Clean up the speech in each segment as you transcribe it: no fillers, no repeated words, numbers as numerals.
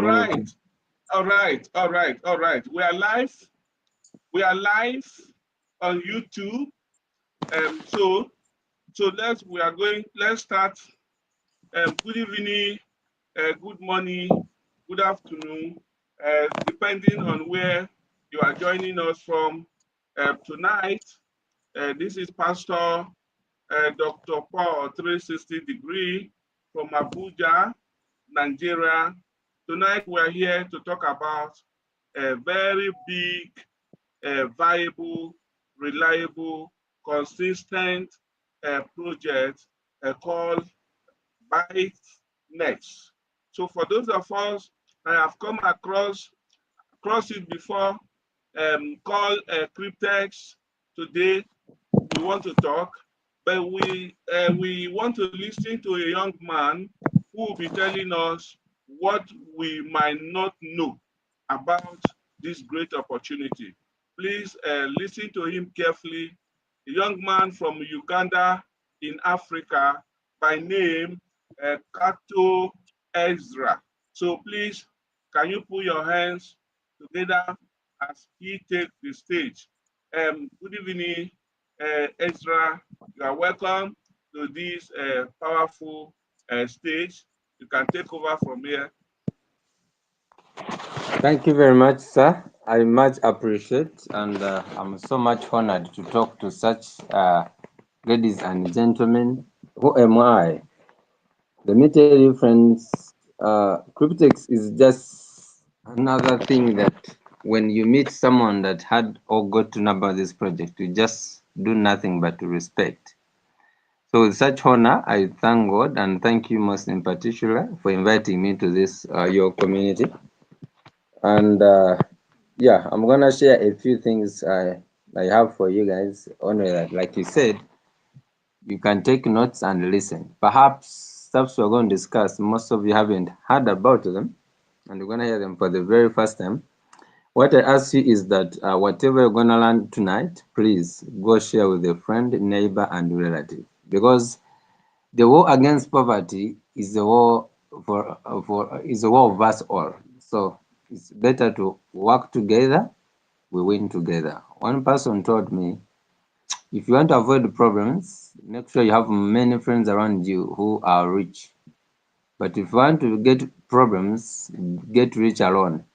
All right. We are live. We are live on YouTube. Let's start. Good evening, good morning, good afternoon, depending on where you are joining us from. Tonight, this is Pastor Dr. Paul 360 Degree from Abuja, Nigeria. Tonight, we're here to talk about a very big, viable, reliable, consistent project called BYTNEX. So for those of us that have come across it before, called Cryptex, today we want to talk, but we want to listen to a young man who will be telling us what we might not know about this great opportunity. Please listen to him carefully. A young man from Uganda in Africa by name Kato Ezra. So please, can you put your hands together as he takes the stage? Good evening, Ezra. You are welcome to this powerful stage. You can take over from here. Thank you very much, sir. I much appreciate, and I'm so much honored to talk to such ladies and gentlemen. Who am I? Let me tell you, friends, Cryptex is just another thing that when you meet someone that had or got to know about this project, you just do nothing but to respect. So with such honor, I thank God and thank you most in particular for inviting me to this your community. And yeah, I'm gonna share a few things I have for you guys. Only that, like you said, you can take notes and listen. Perhaps stuff we're going to discuss, most of you haven't heard about them, and you're gonna hear them for the very first time. What I ask you is that whatever you're gonna learn tonight, please go share with a friend, neighbor, and relative, because the war against poverty is the war is a war of us all. So it's better to work together. We win together. One person told me, if you want to avoid problems, make sure you have many friends around you who are rich. But if you want to get problems, get rich alone.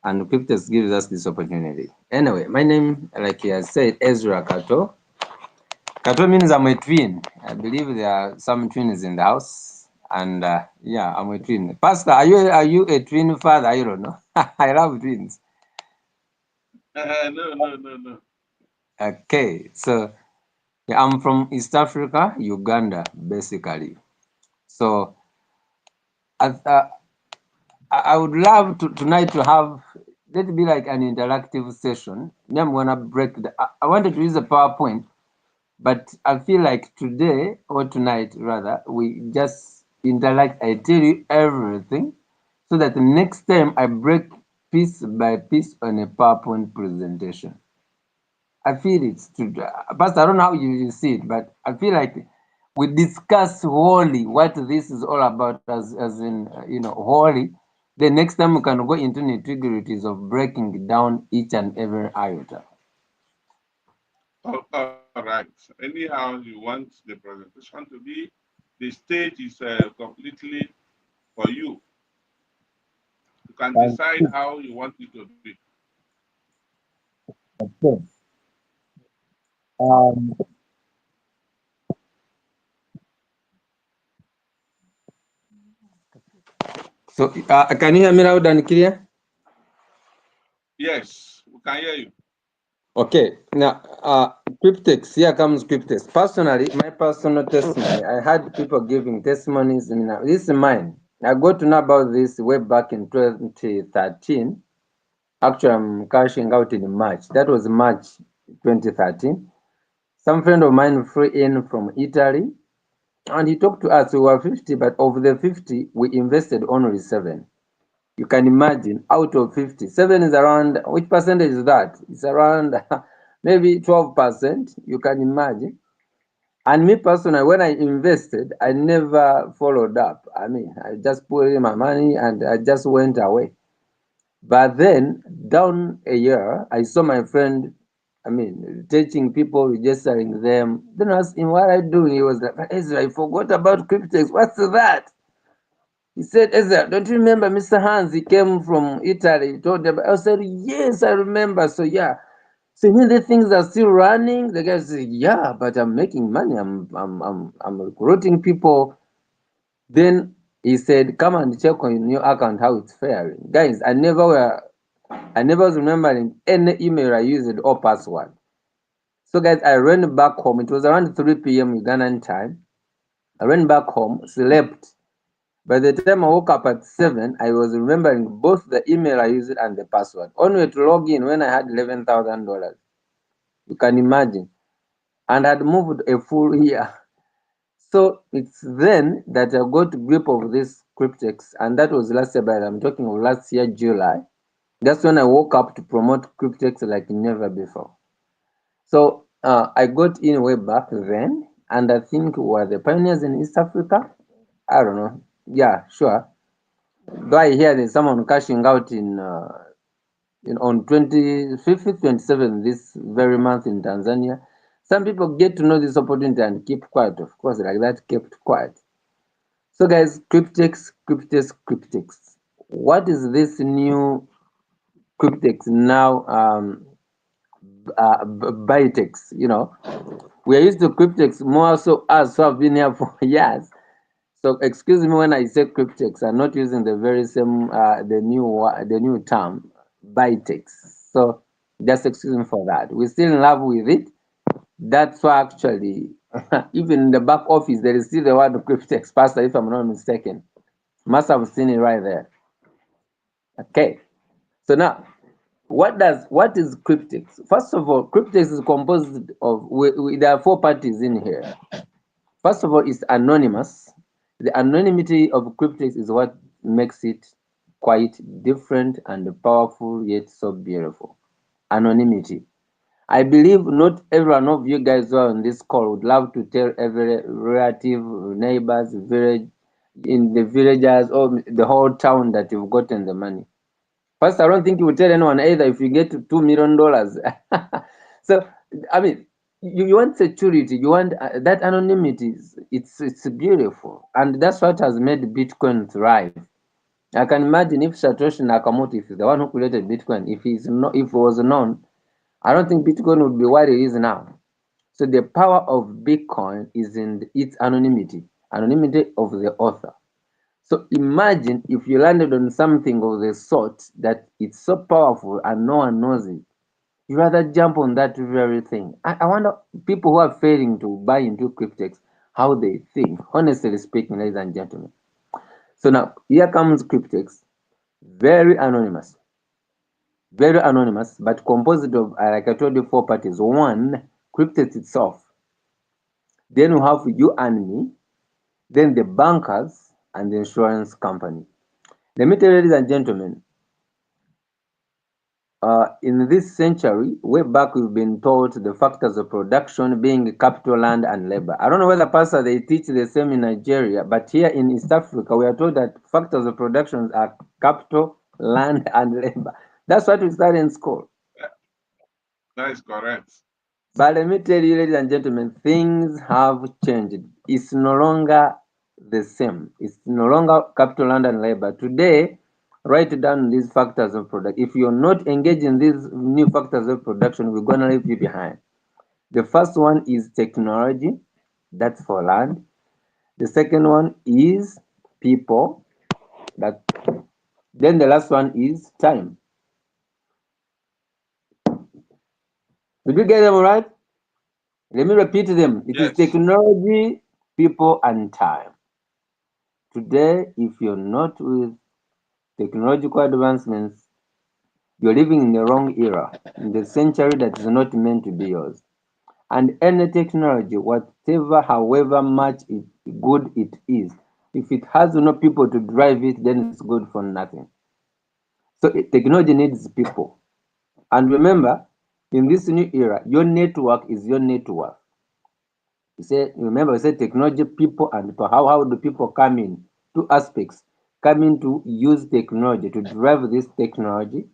And Cryptex gives us this opportunity. Anyway, my name, like he has said, Ezra Kato. Kato means I'm a twin. I believe there are some twins in the house. And yeah, I'm a twin. Pastor, are you a twin father? I don't know. I love twins. No. Okay, so yeah, I'm from East Africa, Uganda, basically. So I would love tonight to have, let it be like an interactive session. Now I'm gonna break I wanted to use a PowerPoint, but I feel like today or tonight rather, we just interact. I tell you everything so that the next time I break piece by piece on a PowerPoint presentation. I feel it's true. Pastor, I don't know how you see it, but I feel like we discuss wholly what this is all about, as in, wholly. The next time we can go into nitty-gritties of breaking down each and every iota. All right. Anyhow you want the presentation to be, the stage is completely for you. You can decide how you want it to be. Okay. Um, so, can you hear me loud and clear? Yes, we can hear you. Okay. Now, Cryptex, here comes Cryptex. Personally, my personal testimony, I had people giving testimonies. This is mine. I got to know about this way back in 2013. Actually, I'm cashing out in March. That was March 2013. Some friend of mine flew in from Italy, and he talked to us. We were 50, but of the 50, we invested only 7. You can imagine, out of 50, 7 is around, which percentage is that? It's around maybe 12%. You can imagine. And me personally, when I invested, I never followed up. I mean, I just put in my money and I just went away. But then, down a year, I saw my friend, I mean, teaching people, registering them. Then I asked him, what are you doing? He was like, Ezra, I forgot about Cryptex. What's that? He said, Ezra, don't you remember Mr. Hans? He came from Italy. He told them. I said, yes, I remember. So, yeah. So, you mean the things are still running? The guy said, yeah, but I'm making money. I'm recruiting people. Then he said, come and check on your account how it's faring. Guys, I never was remembering any email I used or password. So guys, I ran back home. It was around 3 p.m. Ugandan time. I ran back home, slept. By the time I woke up at 7, I was remembering both the email I used and the password. Only to log in when I had $11,000. You can imagine. And I'd moved a full year. So it's then that I got grip of this Cryptex, and that was last year, but I'm talking of last year, July. That's when I woke up to promote Cryptex like never before. So I got in way back then, and I think we were the pioneers in East Africa. I don't know. Yeah, sure. Though I hear there's someone cashing out in on 25th, 27th this very month in Tanzania. Some people get to know this opportunity and keep quiet. Of course, like that, kept quiet. So, guys, Cryptex, Cryptex, Cryptex. What is this new Cryptex now? BYTNEX, you know, we are used to Cryptex more so as who have been here for years. So excuse me when I say Cryptex, I'm not using the very same the new term BYTNEX. So just excuse me for that. We're still in love with it. That's why actually even in the back office there is still the word Cryptex pastor, if I'm not mistaken. Must have seen it right there. Okay. So now what is Cryptex? First of all, Cryptex is composed of there are four parties in here. First of all, it's anonymous. The anonymity of Cryptex is what makes it quite different and powerful, yet so beautiful. Anonymity. I believe not every one of you guys who are on this call would love to tell every relative, neighbors, village, in the villagers, or the whole town that you've gotten the money. First, I don't think you will tell anyone either if you get to $2 million. So, I mean, you want security, you want that anonymity. It's beautiful, and that's what has made Bitcoin thrive. I can imagine if Satoshi Nakamoto, if he's the one who created Bitcoin, if it was known, I don't think Bitcoin would be what it is now. So the power of Bitcoin is in its anonymity of the author. So imagine if you landed on something of the sort that it's so powerful and no one knows it. You rather jump on that very thing. I wonder people who are failing to buy into Cryptex, how they think, honestly speaking, ladies and gentlemen. So now here comes Cryptex, very anonymous, but composed of, like I told you, four parties. One, Cryptex itself. Then we have you and me. Then the bankers and the insurance company. Let me tell you, ladies and gentlemen, in this century, way back we've been taught the factors of production being capital, land, and labor. I don't know whether pastor they teach the same in Nigeria, but here in East Africa, we are told that factors of production are capital, land, and labor. That's what we study in school. That is correct. But let me tell you, ladies and gentlemen, things have changed. It's no longer the same. It's no longer capital, land, and labor. Today, write down these factors of production. If you're not engaged in these new factors of production, we're going to leave you behind. The first one is technology. That's for land. The second one is people. That then the last one is time. Did you get them all right? Let me repeat them. It is Yes. technology, people, and time. Today, if you're not with technological advancements, you're living in the wrong era, in the century that is not meant to be yours. And any technology, whatever, however much good it is, if it has no people to drive it, then it's good for nothing. So technology needs people. And remember, in this new era, your network is your network. You say, remember, we said technology, people, and people. How do people come in? Two aspects: come in to use technology to drive this technology.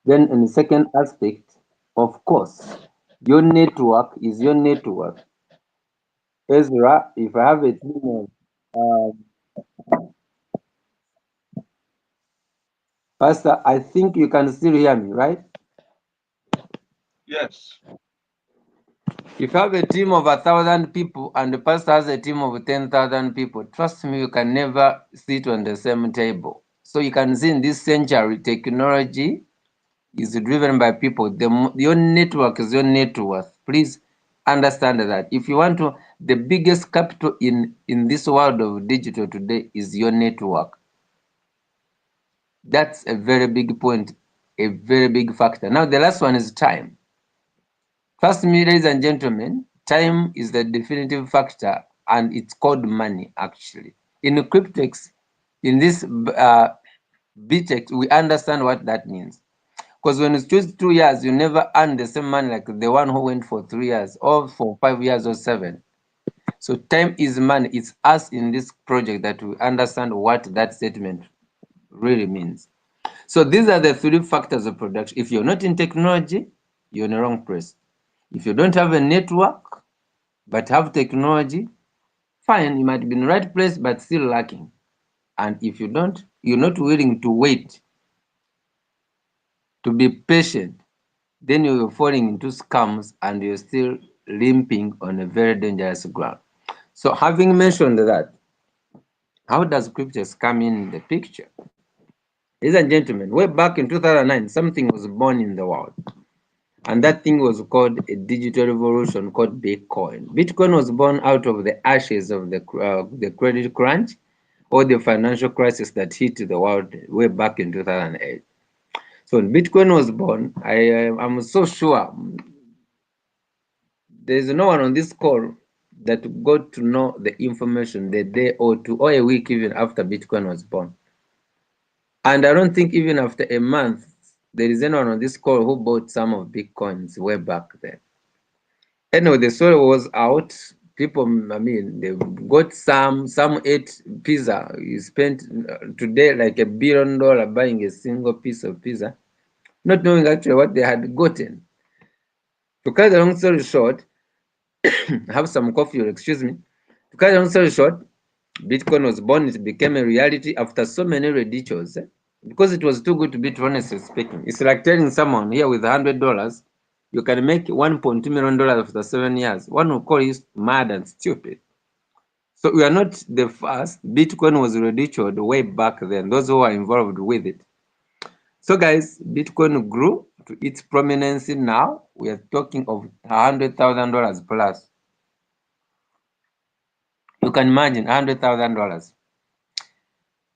Then, in the second aspect, of course, your network is your network. Ezra, if I have a team of Pastor, I think you can still hear me, right? Yes. If you have a team of 1,000 people and the pastor has a team of 10,000 people, trust me, you can never sit on the same table. So you can see in this century, technology is driven by people. Your network is your net worth. Please understand that. If you want to, the biggest capital in this world of digital today is your network. That's a very big point, a very big factor. Now, the last one is time. Trust me, ladies and gentlemen, time is the definitive factor and it's called money actually. In Cryptex, in this BTEX, we understand what that means. Because when you choose 2 years, you never earn the same money like the one who went for 3 years or for 5 years or 7. So time is money. It's us in this project that we understand what that statement really means. So these are the 3 factors of production. If you're not in technology, you're in the wrong place. If you don't have a network but have technology, fine, you might be in the right place but still lacking. And if you don't, you're not willing to wait, to be patient, then you're falling into scams and you're still limping on a very dangerous ground. So having mentioned that, how does Cryptex come in the picture? Ladies and gentlemen, way back in 2009, something was born in the world. And that thing was called a digital revolution called Bitcoin. Bitcoin was born out of the ashes of the credit crunch or the financial crisis that hit the world way back in 2008. So when Bitcoin was born, I'm so sure there's no one on this call that got to know the information the day or two or a week even after Bitcoin was born. And I don't think even after a month, there is anyone on this call who bought some of Bitcoins way back then. Anyway, the story was out. People, I mean, they got some ate pizza. You spent today like $1 billion buying a single piece of pizza, not knowing actually what they had gotten. To cut the long story short, have some coffee, or excuse me. To cut the long story short, Bitcoin was born, it became a reality after so many ridiculous, because it was too good to be true, honestly speaking. It's like telling someone here with $100, you can make $1.2 million after 7 years. One will call you mad and stupid. So we are not the first. Bitcoin was ridiculed way back then, those who are involved with it. So guys, Bitcoin grew to its prominence now. We are talking of $100,000 plus. You can imagine $100,000.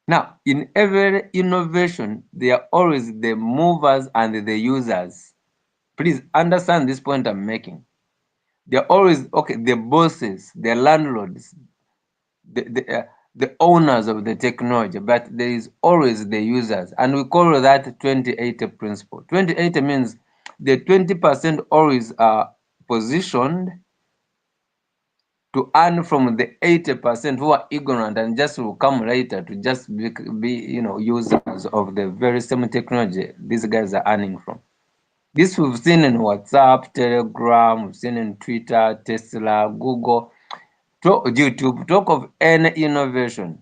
Now, in every innovation, there are always the movers and the users. Please understand this point I'm making. They're always, okay, the bosses, the landlords, the owners of the technology, but there is always the users. And we call that 2080 principle. 2080 means the 20% always are positioned to earn from the 80% who are ignorant and just will come later to just be users of the very same technology these guys are earning from. This we've seen in WhatsApp, Telegram, we've seen in Twitter, Tesla, Google, YouTube. Talk of any innovation.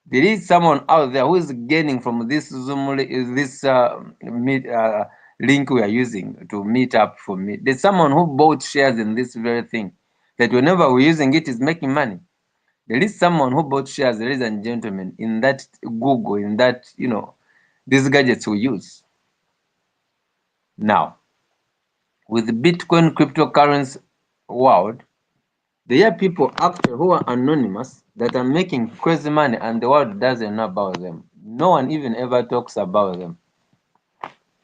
There is someone out there who is gaining from this Zoom, this link we are using to meet up for me. There's someone who bought shares in this very thing, that whenever we're using it is making money. There is someone who bought shares, ladies and gentlemen, in that Google, in that, these gadgets we use. Now, with the Bitcoin cryptocurrency world, there are people actually who are anonymous that are making crazy money and the world doesn't know about them. No one even ever talks about them.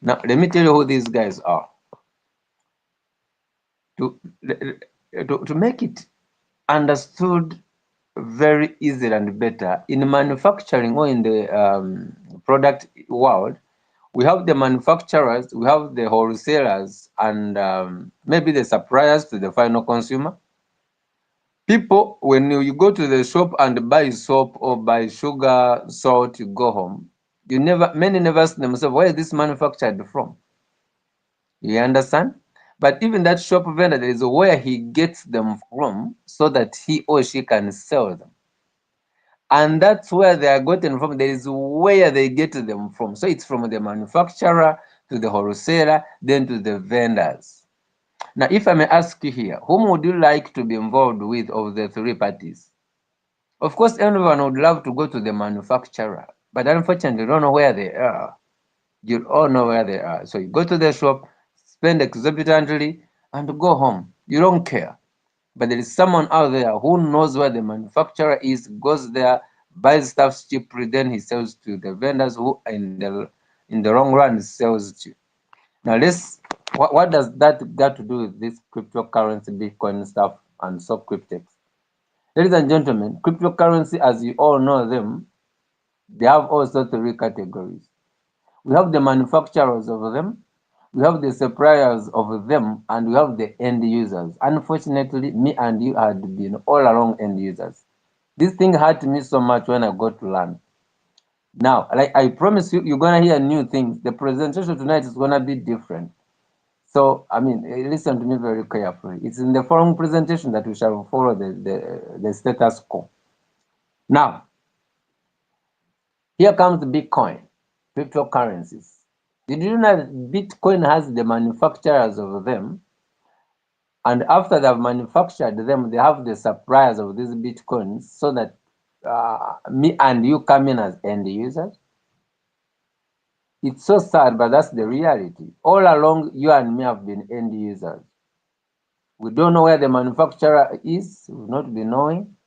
Now, let me tell you who these guys are. To make it understood very easy and better, in manufacturing or in the product world, we have the manufacturers, we have the wholesalers, and maybe the suppliers to the final consumer. People, when you go to the shop and buy soap or buy sugar, salt, you go home, many never ask themselves, where is this manufactured from? You understand? But even that shop vendor, there is where he gets them from so that he or she can sell them. And that's where they are gotten from. There is where they get them from. So it's from the manufacturer to the wholesaler, then to the vendors. Now, if I may ask you here, whom would you like to be involved with of the three parties? Of course, everyone would love to go to the manufacturer, but unfortunately, you don't know where they are. You all know where they are. So you go to the shop, spend exorbitantly, and go home. You don't care. But there is someone out there who knows where the manufacturer is, goes there, buys stuff cheaply, then he sells to the vendors who in the long run sells to. Now what does that got to do with this cryptocurrency, Bitcoin stuff, and so Cryptex? Ladies and gentlemen, cryptocurrency, as you all know them, they have also three categories. We have the manufacturers of them, we have the suppliers of them, and we have the end users. Unfortunately, me and you had been all along end users. This thing hurt me so much when I got to learn. Now, like I promise you, you're gonna hear new things. The presentation tonight is gonna be different. So, I mean, listen to me very carefully. It's in the following presentation that we shall follow the status quo. Now, here comes Bitcoin, cryptocurrencies. Did you know that Bitcoin has the manufacturers of them? And after they've manufactured them, they have the suppliers of these Bitcoins so that me and you come in as end users. It's so sad, but that's the reality. All along, you and me have been end users. We don't know where the manufacturer is, we've not been knowing.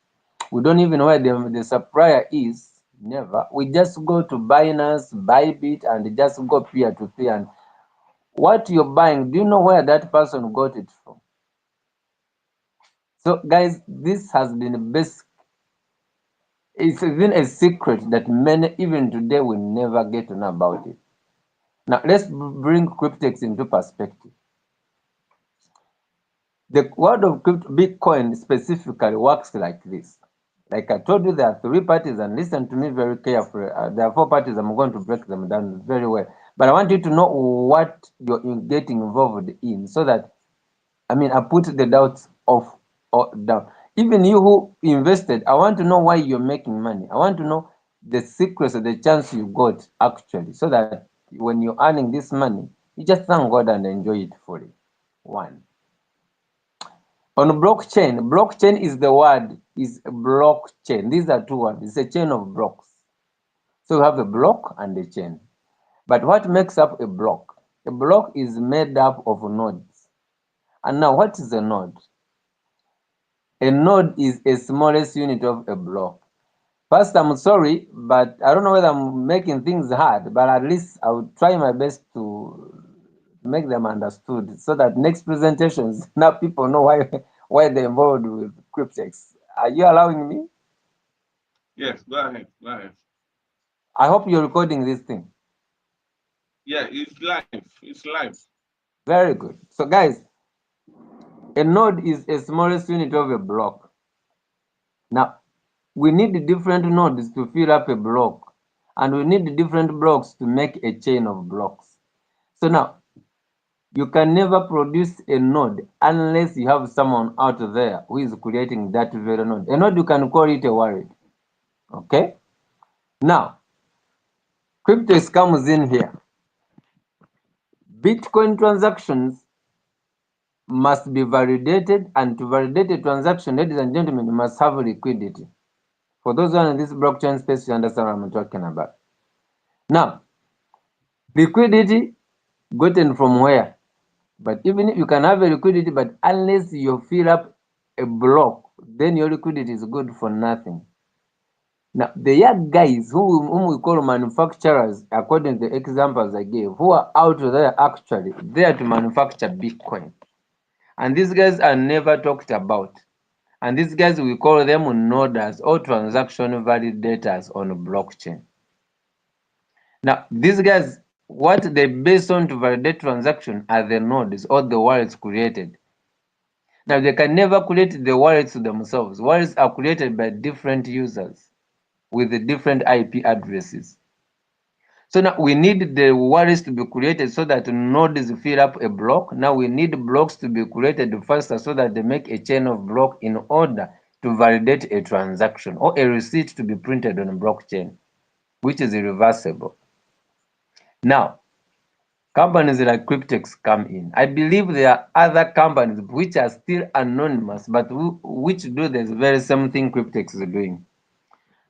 We don't even know where the supplier is, never. We just go to Binance, Bybit, and just go peer to peer. And what you're buying, do you know where that person got it from? So, guys, this has been basic. It's been a secret that many, even today, will never get to know about it. Now, let's bring Cryptex into perspective. The world of Bitcoin specifically works like this. Like I told you, there are three parties, and listen to me very carefully. There are four parties. I'm going to break them down very well. But I want you to know what you're getting involved in so that, I mean, I put the doubts off or down. Even you who invested, I want to know why you're making money. I want to know the secrets of the chance you got actually, so that when you're earning this money, you just thank God and enjoy it fully. One. On blockchain is the word, is blockchain. These are two words. It's a chain of blocks. So we have a block and a chain. But what makes up a block? A block is made up of nodes. And now what is a node? A node is a smallest unit of a block. First, I'm sorry, but I don't know whether I'm making things hard, but at least I will try my best to make them understood so that next presentations, now people know why they're involved with Cryptex. Are you allowing me? Yes, go ahead. Go ahead. I hope you're recording this thing. Yeah, it's live. It's live. Very good. So guys, a node is a smallest unit of a block. Now, we need different nodes to fill up a block, and we need different blocks to make a chain of blocks. So now, you can never produce a node unless you have someone out there who is creating that very node. A node, you can call it a wallet. Okay? Now, Cryptex comes in here. Bitcoin transactions must be validated, and to validate a transaction, ladies and gentlemen, you must have liquidity. For those who are in this blockchain space, you understand what I'm talking about. Now, liquidity gotten from where? But even if you can have a liquidity, but unless you fill up a block, then your liquidity is good for nothing. Now, the young guys whom we call manufacturers, according to the examples I gave, who are out there actually there to manufacture Bitcoin. And these guys are never talked about. And these guys, we call them noders or transaction validators on blockchain. Now, these guys, what they base on to validate transaction are the nodes or the wallets created. Now they can never create the wallets themselves. Wallets are created by different users with the different IP addresses. So now we need the wallets to be created so that nodes fill up a block. Now we need blocks to be created faster so that they make a chain of block in order to validate a transaction or a receipt to be printed on a blockchain, which is reversible. Now, companies like Cryptex come in. I believe there are other companies which are still anonymous, but which do the very same thing Cryptex is doing.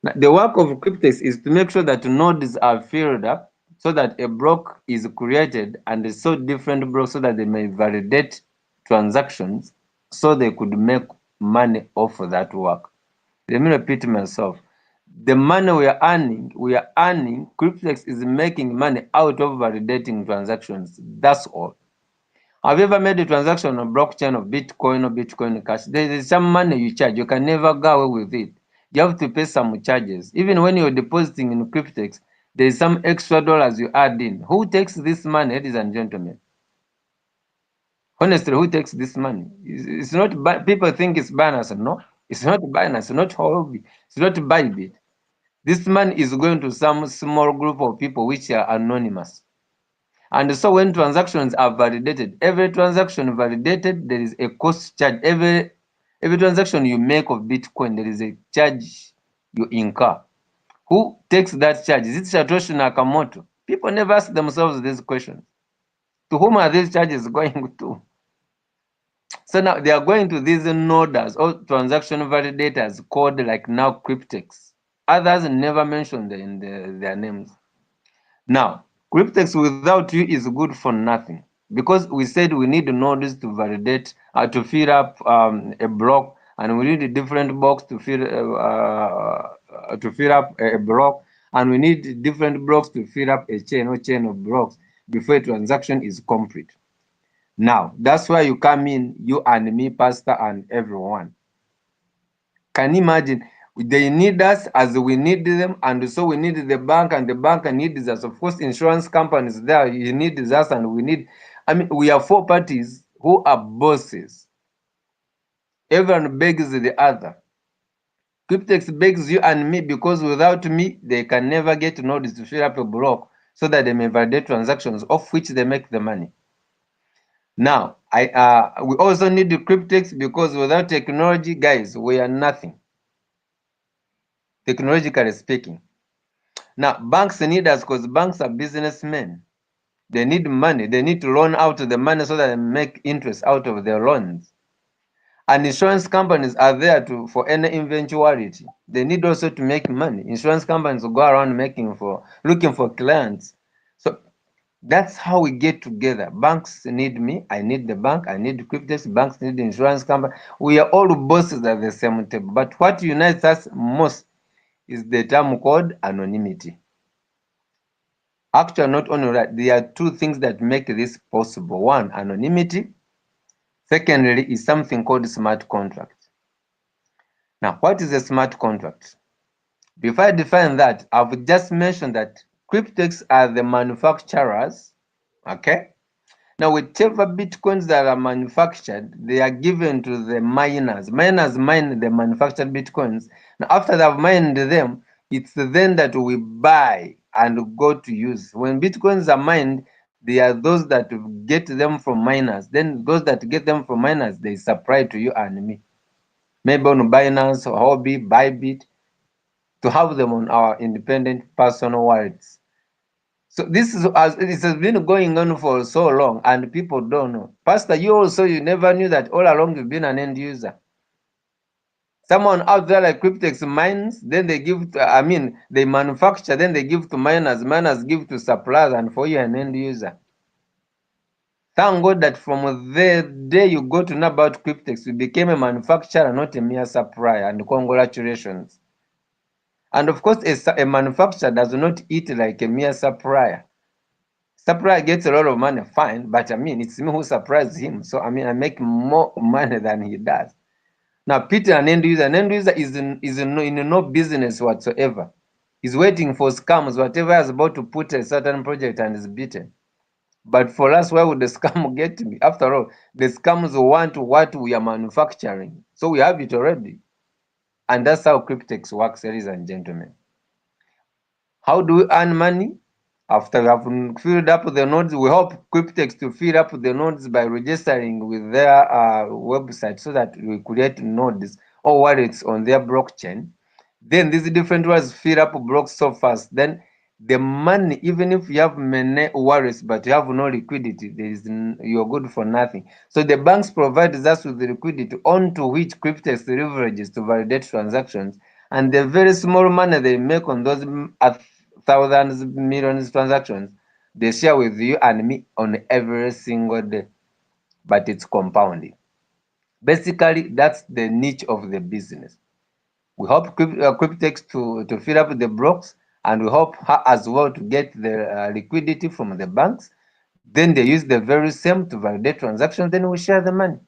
Now, the work of Cryptex is to make sure that nodes are filled up so that a block is created and so different blocks so that they may validate transactions so they could make money off of that work. Let me repeat myself. The money we are earning, Cryptex is making money out of validating transactions. That's all. Have you ever made a transaction on blockchain of Bitcoin or Bitcoin Cash? There is some money you charge. You can never go away with it. You have to pay some charges. Even when you're depositing in Cryptex, there is some extra dollars you add in. Who takes this money, ladies and gentlemen? Honestly, who takes this money? It's not, people think it's Binance. No, it's not Binance, not Huobi, it's not Bybit. This money is going to some small group of people which are anonymous. And so when transactions are validated, every transaction validated, there is a cost charge. Every transaction you make of Bitcoin, there is a charge you incur. Who takes that charge? Is it Satoshi Nakamoto? People never ask themselves these questions. To whom are these charges going to? So now they are going to these nodes or transaction validators called like now Cryptex. Others never mentioned in their names. Now, Cryptex without you is good for nothing because we said we need nodes to validate, to fill up a block, and we need a different box to fill up a block, and we need different blocks to fill up a chain or chain of blocks before a transaction is complete. Now, that's why you come in, you and me, Pastor, and everyone. Can you imagine? They need us as we need them, and so we need the bank, and the bank needs us. Of course, insurance companies there, you need us, and we need. I mean, we are four parties who are bosses. Everyone begs the other. Cryptex begs you and me because without me, they can never get nodes to fill up a block so that they may validate transactions of which they make the money. Now, we also need the Cryptex because without technology, guys, we are nothing. Technologically speaking. Now, banks need us because banks are businessmen. They need money. They need to loan out the money so that they make interest out of their loans. And insurance companies are there for any eventuality. They need also to make money. Insurance companies will go around looking for clients. So that's how we get together. Banks need me. I need the bank. I need Cryptex. Banks need the insurance company. We are all bosses at the same table. But what unites us most is the term called anonymity. Actually, not only that, there are two things that make this possible. One, anonymity. Secondly, is something called smart contract. Now, what is a smart contract? Before I define that, I've just mentioned that Cryptex are the manufacturers, okay? Now, whichever bitcoins that are manufactured, they are given to the miners. Miners mine the manufactured bitcoins. Now, after they've mined them, it's then that we buy and go to use. When bitcoins are mined, they are those that get them from miners. Then those that get them from miners, they supply to you and me. Maybe on Binance or Hobby, Bybit, to have them on our independent personal wallets. So this is as it has been going on for so long, and people don't know. Pastor, you never knew that all along you've been an end user. Someone out there like Cryptex mines, then they give they manufacture, then they give to miners, miners give to suppliers, and for you an end user. Thank God that from the day you got to know about Cryptex, you became a manufacturer, not a mere supplier, and congratulations. And of course, a manufacturer does not eat like a mere supplier. Supplier gets a lot of money, fine, but it's me who supplies him. So I make more money than he does. Now, Peter, an end user is in no business whatsoever. He's waiting for scams, whatever is about to put a certain project and is beaten. But for us, why would the scam get me? After all, the scams want what we are manufacturing. So we have it already. And that's how Cryptex works, ladies and gentlemen. How do we earn money? After we have filled up the nodes, we help Cryptex to fill up the nodes by registering with their website so that we create nodes or wallets on their blockchain. Then these different ones fill up blocks so fast. Then the money, even if you have many wallets but you have no liquidity, you're good for nothing. So the banks provide us with the liquidity onto which Cryptex leverages to validate transactions, and the very small money they make on those thousands, millions transactions, they share with you and me on every single day. But it's compounding. Basically, that's the niche of the business. We help Cryptex to fill up the blocks, and we help her as well to get the liquidity from the banks. Then they use the very same to validate transactions. Then we share the money.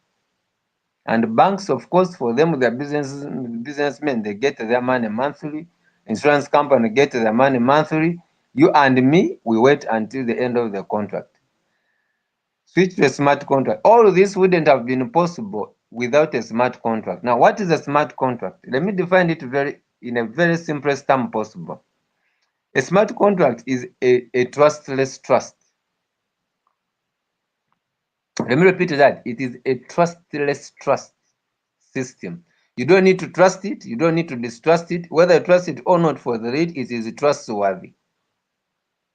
And banks, of course, for them, their businessmen, they get their money monthly. Insurance company get their money monthly. You and me, we wait until the end of the contract. Switch to a smart contract. All of this wouldn't have been possible without a smart contract. Now, what is a smart contract? Let me define it in a very simplest term possible. A smart contract is a trustless trust. Let me repeat that. It is a trustless trust system. You don't need to trust it. You don't need to distrust it. Whether you trust it or not, for the rate, it is trustworthy.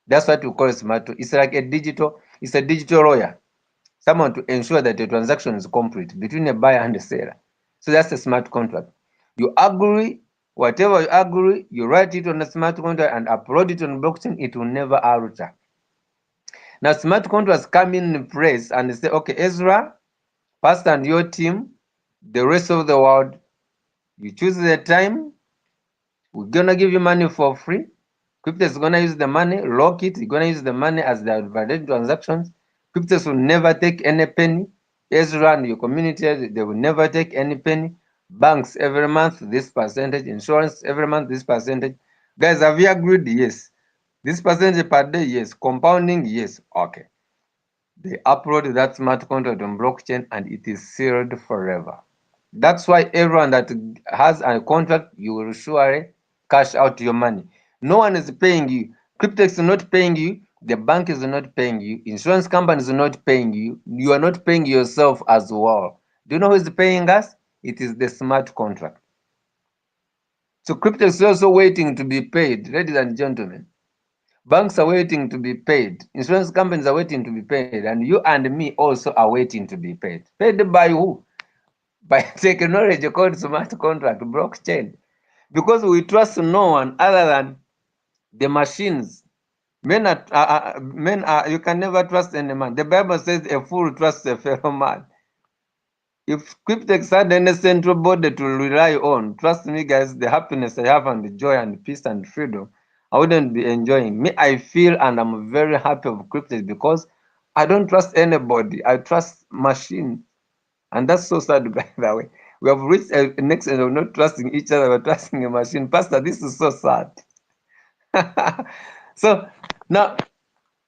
That's what we call a smart. It's like it's a digital lawyer. Someone to ensure that the transaction is complete between a buyer and a seller. So that's a smart contract. You agree, whatever you agree, you write it on a smart contract and upload it on blockchain, it will never alter. Now, smart contracts come in place and say, okay, Ezra, Pastor and your team, the rest of the world, you choose the time, we're gonna give you money for free. Cryptex is gonna use the money, lock it, you're gonna use the money as the validated transactions. Cryptex will never take any penny. Ezra and your community, they will never take any penny. Banks every month, this percentage, insurance every month, this percentage. Guys, have you agreed? Yes. This percentage per day, yes. Compounding, yes. Okay. They upload that smart contract on blockchain and it is sealed forever. That's why everyone that has a contract, you will surely cash out your money. No one is paying you. Cryptex is not paying you. The bank is not paying you. Insurance companies are not paying you. You are not paying yourself as well. Do you know who is paying us? It is the smart contract. So Cryptex is also waiting to be paid, ladies and gentlemen. Banks are waiting to be paid. Insurance companies are waiting to be paid. And you and me also are waiting to be paid. Paid by who? By technology called smart contract, blockchain. Because we trust no one other than the machines. You can never trust any man. The Bible says a fool trusts a fellow man. If Cryptex had any central body to rely on, trust me, guys, the happiness I have and the joy and peace and freedom, I wouldn't be enjoying. Me, I feel and I'm very happy of Cryptex because I don't trust anybody. I trust machine. And that's so sad, by the way. We have reached a next end of not trusting each other, but trusting a machine. Pastor, this is so sad. So now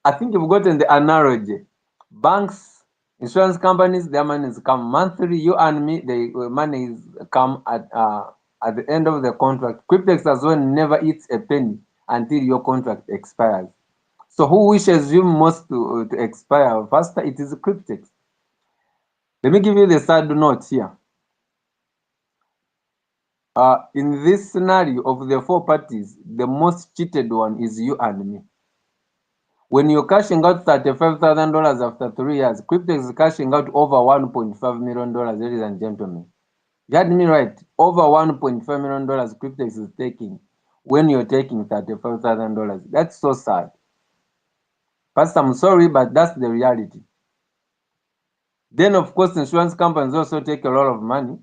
I think you've gotten the analogy. Banks, insurance companies, their monies come monthly. You and me, the money come at the end of the contract. Cryptex as well never eats a penny until your contract expires. So who wishes you most to expire faster? It is Cryptex. Let me give you the sad note here. In this scenario of the four parties, the most cheated one is you and me. When you're cashing out $35,000 after 3 years, Cryptex is cashing out over $1.5 million, ladies and gentlemen. You heard me right. Over $1.5 million Cryptex is taking when you're taking $35,000. That's so sad. Pastor, I'm sorry, but that's the reality. Then, of course, insurance companies also take a lot of money.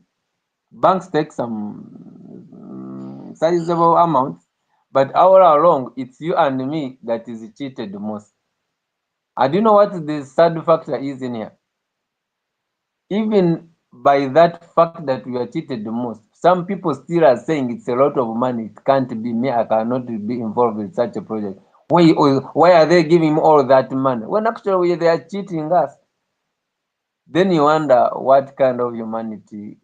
Banks take some sizable amounts, but all along, it's you and me that is cheated most. And do you know what the sad factor is in here? Even by that fact that we are cheated the most, some people still are saying it's a lot of money. It can't be me. I cannot be involved in such a project. Why are they giving him all that money when actually they are cheating us? Then you wonder what kind of humanity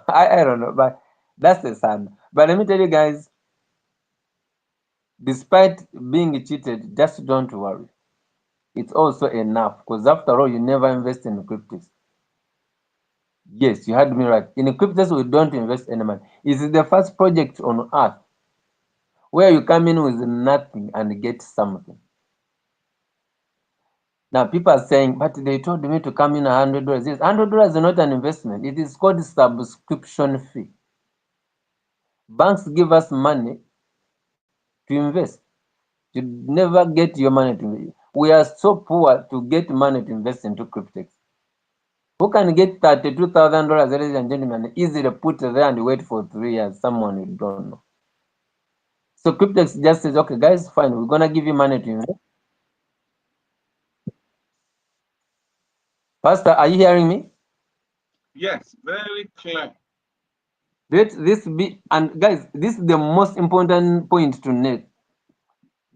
I don't know, but that's the sad. But let me tell you guys, despite being cheated, just don't worry. It's also enough because after all, you never invest in Cryptex. Yes, you heard me right. In Cryptex, we don't invest any money. It's the first project on earth where you come in with nothing and get something. Now people are saying, but they told me to come in $100. Yes, $100 is not an investment. It is called subscription fee. Banks give us money to invest. You never get your money to invest. We are so poor to get money to invest into Cryptex. Who can get $32,000, ladies and gentlemen, easily put there and wait for 3 years? Someone you don't know. So Cryptex just says, okay, guys, fine, we're gonna give you money to invest. Pastor, are you hearing me? Yes, very clear. Let this be, and guys, this is the most important point to note.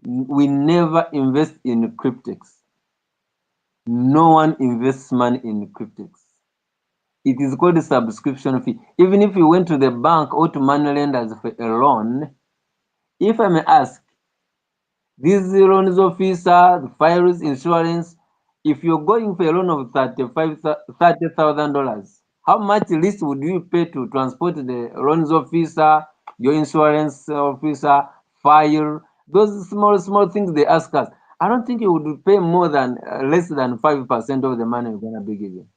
We never invest in Cryptex. No one invests money in Cryptex. It is called a subscription fee. Even if you went to the bank or to money lenders for a loan, if I may ask, these loans officer, the files, insurance, if you're going for a loan of $30,000, how much least would you pay to transport the loans officer, your insurance officer, file, those small things they ask us? I don't think you would pay more than less than 5% of the money you're gonna be giving.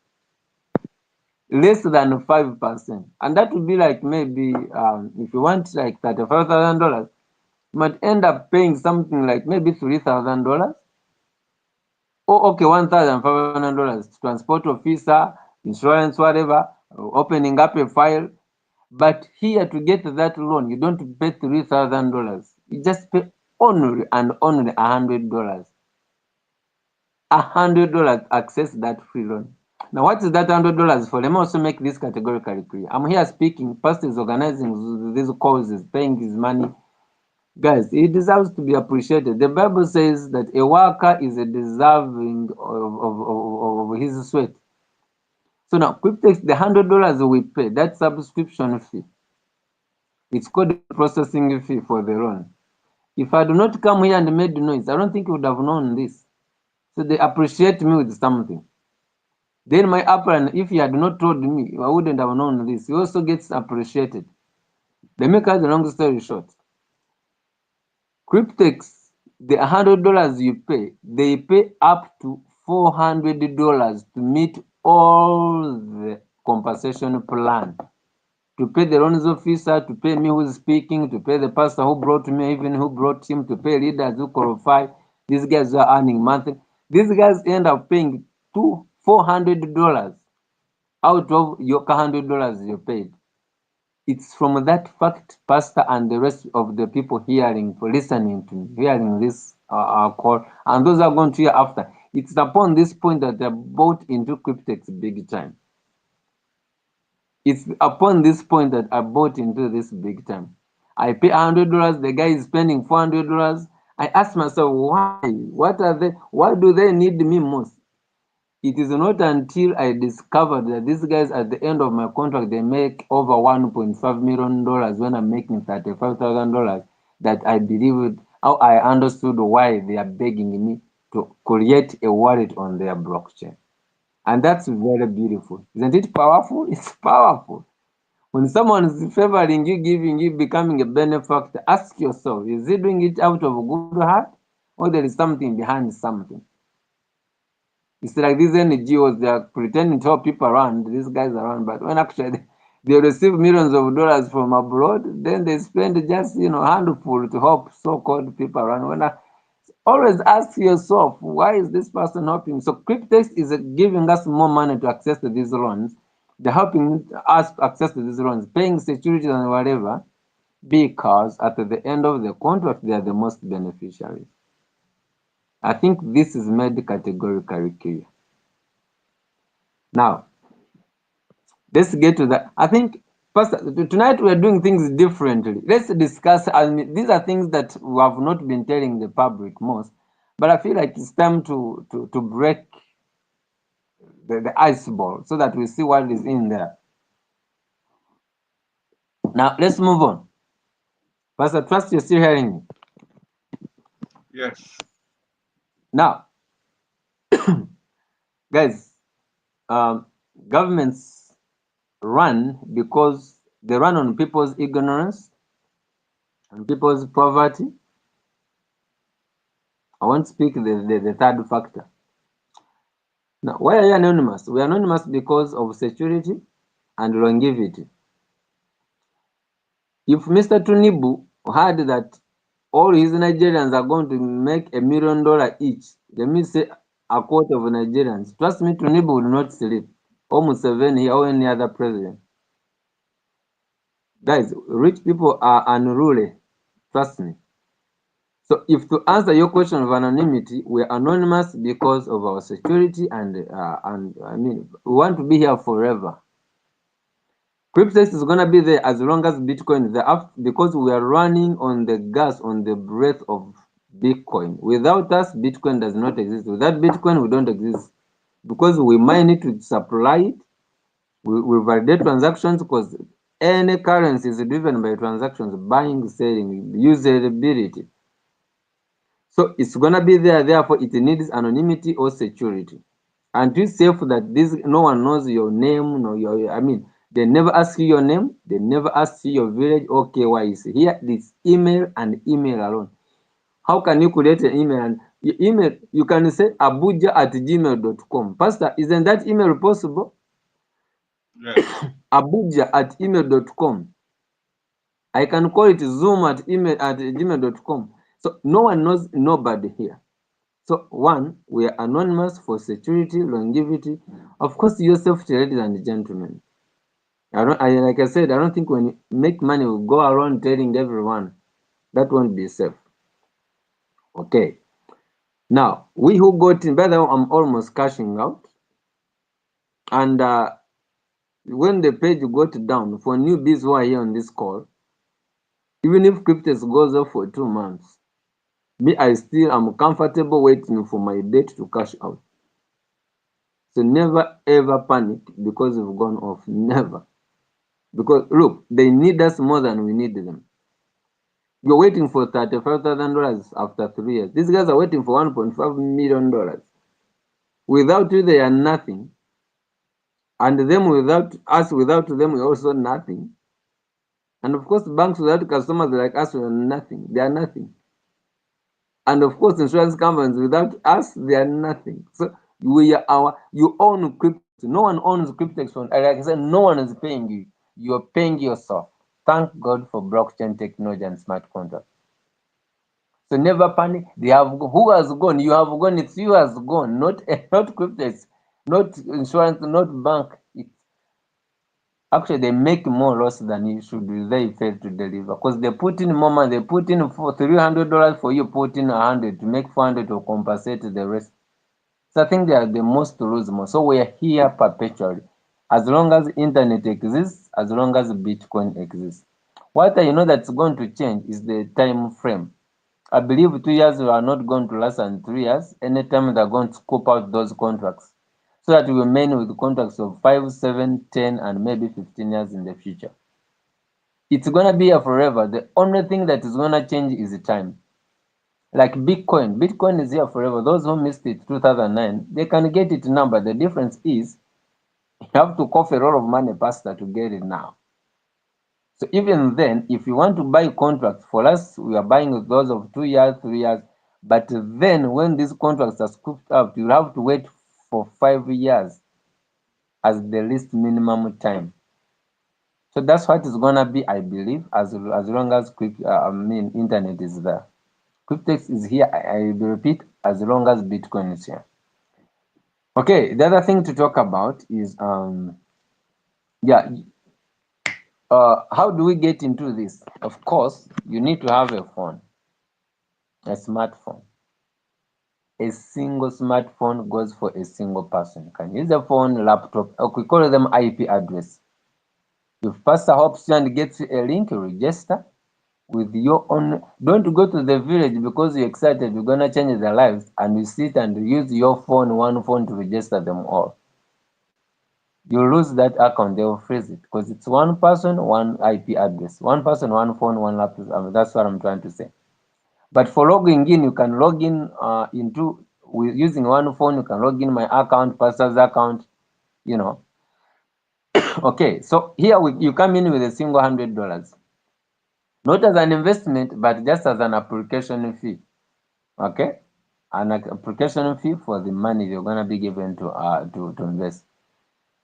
Less than 5%, and that would be like maybe if you want like $35,000, you might end up paying something like maybe $3,000. Oh, okay, $1,500 transport officer, insurance, whatever, opening up a file. But here to get that loan, you don't pay $3,000. You just pay only and only $100. $100 access that free loan. Now, what is that $100 for? Let me also make this categorically clear. I'm here speaking. Pastor is organizing these causes, paying his money. Guys, he deserves to be appreciated. The Bible says that a worker is a deserving of his sweat. So now, Cryptex, the $100 we pay, that subscription fee, it's called a processing fee for the loan. If I do not come here and made noise, I don't think you would have known this. So they appreciate me with something. Then my upline, if he had not told me, I wouldn't have known this. He also gets appreciated. Let me cut the long story short. Cryptex, the $100 you pay, they pay up to $400 to meet all the compensation plan. To pay the loans officer, to pay me who's speaking, to pay the pastor who brought me, even who brought him, to pay leaders who qualify. These guys who are earning monthly. These guys end up paying $400 out of your $100 you paid. It's from that fact, Pastor, and the rest of the people hearing, for listening to me, hearing this call, and those are going to hear after. It's upon this point that they're bought into Cryptex big time. It's upon this point that I bought into this big time. I pay $100, the guy is spending $400. I ask myself, why? What are they? Why do they need me most? It is not until I discovered that these guys at the end of my contract they make over $1.5 million when I'm making $35,000 that I believed how I understood why they are begging me to create a wallet on their blockchain. And that's very beautiful. Isn't it powerful? It's powerful. When someone is favoring you, giving you, becoming a benefactor, ask yourself, is he doing it out of a good heart or there is something behind something? It's like these NGOs, they are pretending to help people around, these guys around, but when actually they receive millions of dollars from abroad, then they spend just, a handful to help so-called people around. Always ask yourself, why is this person helping? So Cryptex is giving us more money to access to these loans. They're helping us access to these loans, paying securities and whatever, because at the end of the contract, they are the most beneficiaries. I think this is made categorically clear. Now, let's get to that. I think Pastor, tonight we are doing things differently. Let's discuss. I mean, these are things that we have not been telling the public most, but I feel like it's time to break the ice ball so that we see what is in there. Now, let's move on. Pastor, trust you're still hearing me. Yes. Now, guys, um, governments run because they run on people's ignorance and people's poverty. I won't speak the third factor. Now, why are you anonymous? We are anonymous because of security and longevity. If Mr. Tunibu heard that all his Nigerians are going to make $1 million each, let me say a quarter of Nigerians, trust me, Tunibu will not sleep. Or Museveni or any other president. Guys, rich people are unruly. Trust me. So if to answer your question of anonymity, we're anonymous because of our security and I mean we want to be here forever. Cryptex is gonna be there as long as Bitcoin is there because we are running on the gas, on the breath of Bitcoin. Without us, Bitcoin does not exist. Without Bitcoin, we don't exist because we mine it to supply it. We validate transactions because any currency is driven by transactions, buying, selling, usability. So it's gonna be there, therefore it needs anonymity or security. And it's safe that this no one knows your name, no your I mean they never ask you your name, they never ask you your village or KYC. Here this email and email alone. How can you create an email and your email you can say abuja@gmail.com. Pastor, isn't that email possible? Yes. abuja@email.com. I can call it zoom@email@gmail.com. So no one knows nobody here. So one, we are anonymous for security, longevity, of course, your safety, ladies and gentlemen. Like I said, I don't think when you make money, we go around telling everyone. That won't be safe. Okay. Now, we who got in, by the way, I'm almost cashing out. And when the page got down, for newbies who are here on this call, even if Cryptex goes off for 2 months, me, I still am comfortable waiting for my date to cash out. So never ever panic because we've gone off. Never. Because look, they need us more than we need them. You're waiting for $35,000 after 3 years. These guys are waiting for $1.5 million. Without you, they are nothing. And them without us, without them, we're also nothing. And of course, banks without customers like us, we're nothing. They are nothing. And of course, insurance companies without us, they are nothing. So you own Cryptex. No one owns Cryptex from, like I said, no one is paying you. You're paying yourself. Thank God for blockchain technology and smart contracts. So never panic. They have who has gone? You have gone. It's you has gone. Not Cryptex, not insurance, not bank. It's actually they make more loss than you should. They fail to deliver because they put in more money. They put in for $300 for you, put in 100 to make 400 to compensate the rest. So I think they are the most to lose more. So we are here perpetually. As long as internet exists, as long as Bitcoin exists. What I know that's going to change is the time frame. I believe 2 years are not going to last than 3 years. Anytime they're going to scope out those contracts. So that we remain with contracts of 5, 7, 10, and maybe 15 years in the future. It's gonna be here forever. The only thing that is gonna change is the time. Like Bitcoin. Bitcoin is here forever. Those who missed it 2009, they can get it now, but the difference is you have to cough a lot of money, Pastor, to get it now. So even then, if you want to buy contracts, for us, we are buying those of 2 years, 3 years. But then when these contracts are scooped up, you'll have to wait for 5 years as the least minimum time. So that's what it's gonna be, I believe, as long as internet is there. Cryptex is here, I repeat, as long as Bitcoin is here. Okay, the other thing to talk about is how do we get into this? Of course, you need to have a phone, a smartphone. A single smartphone goes for a single person. You can use a phone, laptop, we call them IP address. If Pastor helps you and gets you a link, register with your own. Don't go to the village because you're excited you're gonna change their lives, and you sit and use your phone, one phone, to register them all. You lose that account, they will freeze it because it's one person, one IP address, one person, one phone, one laptop. That's what I'm trying to say. But for logging in, you can log in into with using one phone. You can log in my account, pastor's account, you know. Okay, so here you come in with a single $100, not as an investment, but just as an application fee. Okay, an application fee for the money you're gonna be given to invest.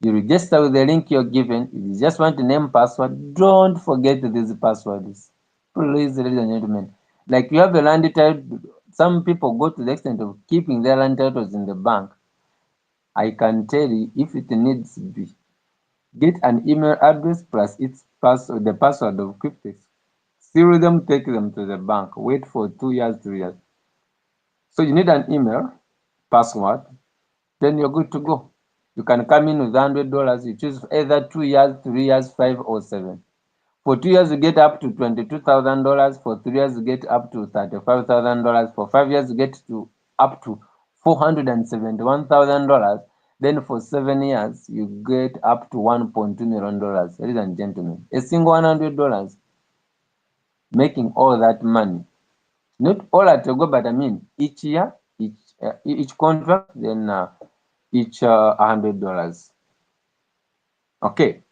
You register with the link you're given. If you just want to name password, don't forget these passwords. Please, ladies and gentlemen. Like you have a land title, some people go to the extent of keeping their land titles in the bank. I can tell you, if it needs to be, get an email address plus its password, the password of Cryptex. Seal them, take them to the bank. Wait for 2 years, 3 years. So you need an email, password, then you're good to go. You can come in with $100. You choose either 2 years, 3 years, 5 or 7. For 2 years, you get up to $22,000. For 3 years, you get up to $35,000. For 5 years, you get to up to $471,000. Then for 7 years, you get up to $1.2 million. Ladies and gentlemen, a single $100 making all that money. Not all at a go, but I mean each year, each contract, then each $100. Okay,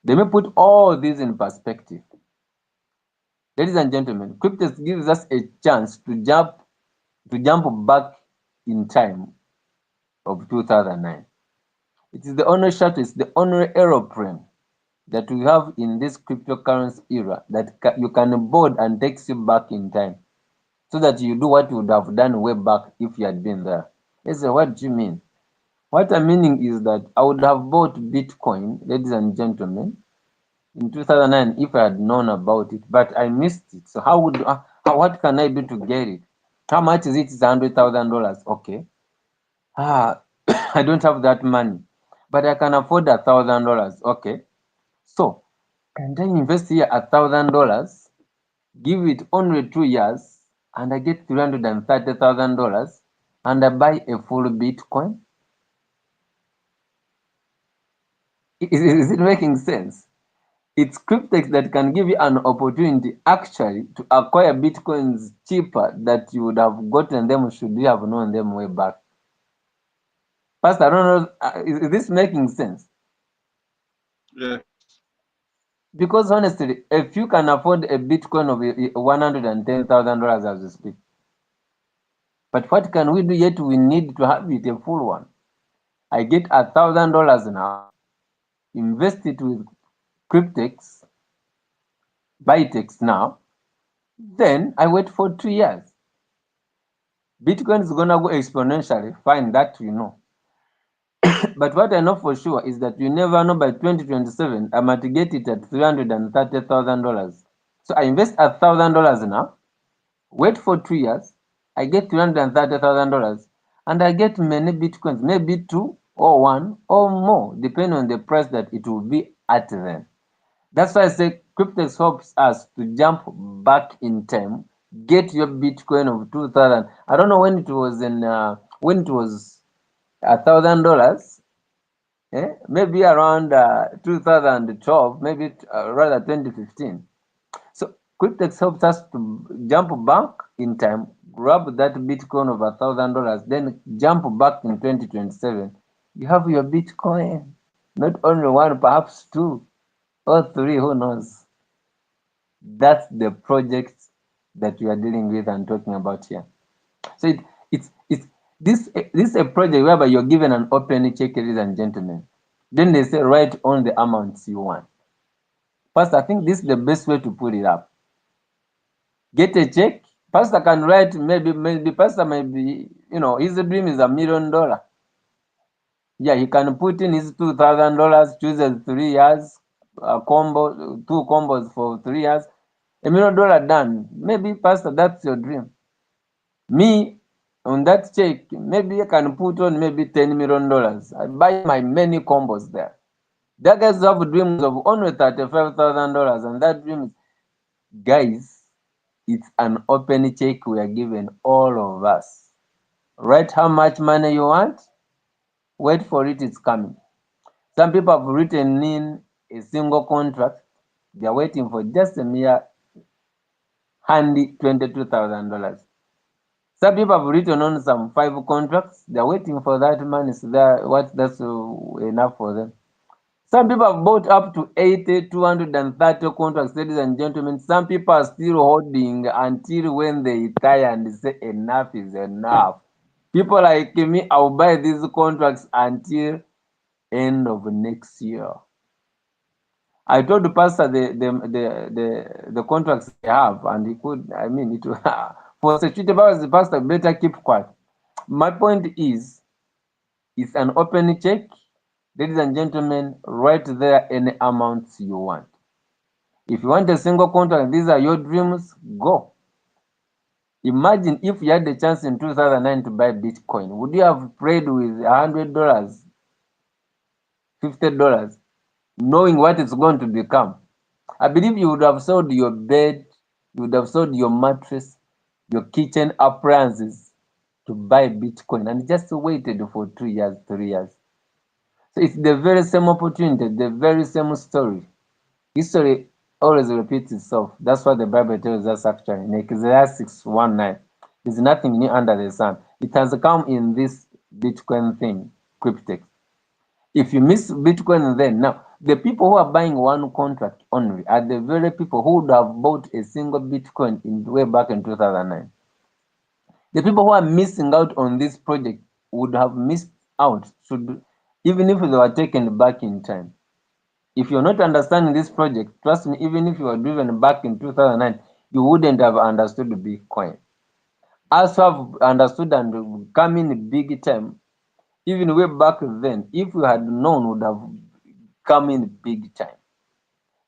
let me put all this in perspective. Ladies and gentlemen, Cryptex gives us a chance to jump back in time of 2009. It is the only shuttle, it's the only aeroplane that we have in this cryptocurrency era that you can board and takes you back in time, so that you do what you would have done way back if you had been there. They say, what do you mean? What I'm meaning is that I would have bought Bitcoin, ladies and gentlemen, in 2009 if I had known about it, but I missed it. So what can I do to get it? How much is it? It's $100,000. Okay. I don't have that money, but I can afford $1,000. Okay. So can I invest here $1,000, give it only 2 years, and I get $330,000, and I buy a full Bitcoin? Is it making sense? It's Cryptex that can give you an opportunity actually to acquire Bitcoins cheaper that you would have gotten them should you have known them way back. Pastor, I don't know, is this making sense? Yes. Because honestly, if you can afford a Bitcoin of $110,000 as we speak, but what can we do yet? We need to have it a full one. I get $1,000 now, invest it with Cryptex, BYTNEX now, then I wait for 2 years. Bitcoin is gonna go exponentially, fine, that we know. But what I know for sure is that you never know by 2027 I might get it at $330,000. So I invest $1,000 now, wait for 2 years, I get $330,000, and I get many Bitcoins, maybe 2 or 1 or more, depending on the price that it will be at then. That's why I say Cryptex helps us to jump back in time, get your Bitcoin of 2000. I don't know when it was when it was $1,000. Maybe around 2012, maybe rather 2015. So Cryptex helps us to jump back in time, grab that Bitcoin of $1,000, then jump back in 2027. You have your Bitcoin, not only one, perhaps two or three, who knows? That's the project that we are dealing with and talking about here. So it's this is a project whereby you're given an open check, ladies and gentlemen. Then they say write on the amounts you want. First, I think this is the best way to put it up. Get a check. Pastor can write, maybe pastor maybe, his dream is $1 million. Yeah, he can put in his $2,000, chooses 3 years, two combos for 3 years, $1 million done. Maybe pastor, that's your dream. Me, on that check, maybe I can put on maybe $10 million. I buy my many combos there. That guys have dreams of only $35,000, and that dream, guys, it's an open check we are giving all of us. Write how much money you want. Wait for it, it's coming. Some people have written in a single contract. They are waiting for just a mere handy $22,000. Some people have written on some 5 contracts. They're waiting for that money. So that's enough for them. Some people have bought up to 80, 230 contracts, ladies and gentlemen. Some people are still holding until when they retire and say enough is enough. People like me, I'll buy these contracts until end of next year. I told the pastor the contracts I have, and he could. I mean, it for security powers, the pastor better keep quiet. My point is, it's an open check, ladies and gentlemen. Write there any amounts you want. If you want a single contract, these are your dreams. Go. Imagine if you had the chance in 2009 to buy Bitcoin. Would you have prayed with $100, $50, knowing what it's going to become? I believe you would have sold your bed, you would have sold your mattress, your kitchen appliances to buy Bitcoin and just waited for 2 years, 3 years. So it's the very same opportunity, the very same story. History always repeats itself. That's what the Bible tells us actually. In Ecclesiastes 1:9. There's nothing new under the sun. It has come in this Bitcoin thing, Cryptex. If you miss Bitcoin, then now the people who are buying one contract only are the very people who would have bought a single Bitcoin in way back in 2009. The people who are missing out on this project would have missed out even if they were taken back in time. If you're not understanding this project, trust me, even if you were driven back in 2009, you wouldn't have understood Bitcoin. As have understood and come in big time, even way back then, if you had known, would have come in big time.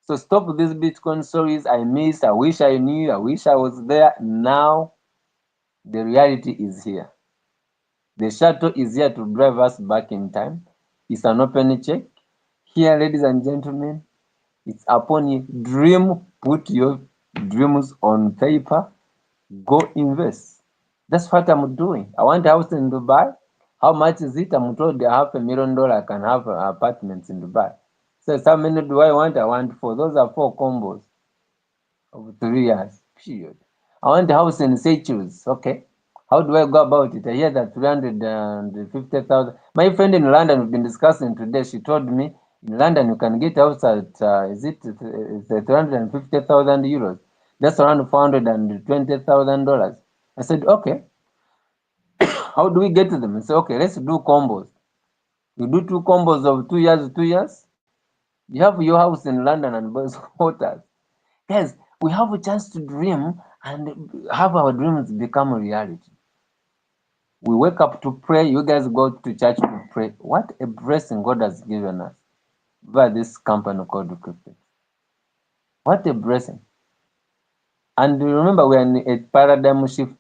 So stop these Bitcoin stories. I missed, I wish I knew, I wish I was there. Now the reality is here. The shuttle is here to drive us back in time. It's an open check. Here, ladies and gentlemen, it's upon you. Dream, put your dreams on paper, go invest. That's what I'm doing. I want a house in Dubai. How much is it? I'm told they have $1 million. I can have apartments in Dubai. So how many do I want? I want 4. Those are 4 combos of 3 years. Period. I want a house in Seychelles. Okay. How do I go about it? I hear that 350,000. My friend in London, we've been discussing today. She told me in London you can get a house at is it 350,000 euros? That's around $420,000. I said, okay. How do we get to them? I said, okay, let's do combos. You do 2 combos of 2 years, 2 years. You have your house in London and boys quarters. Guys, we have a chance to dream and have our dreams become a reality. We wake up to pray. You guys go to church to pray. What a blessing God has given us by this company called Cryptex. What a blessing. And remember, we are in a paradigm shift.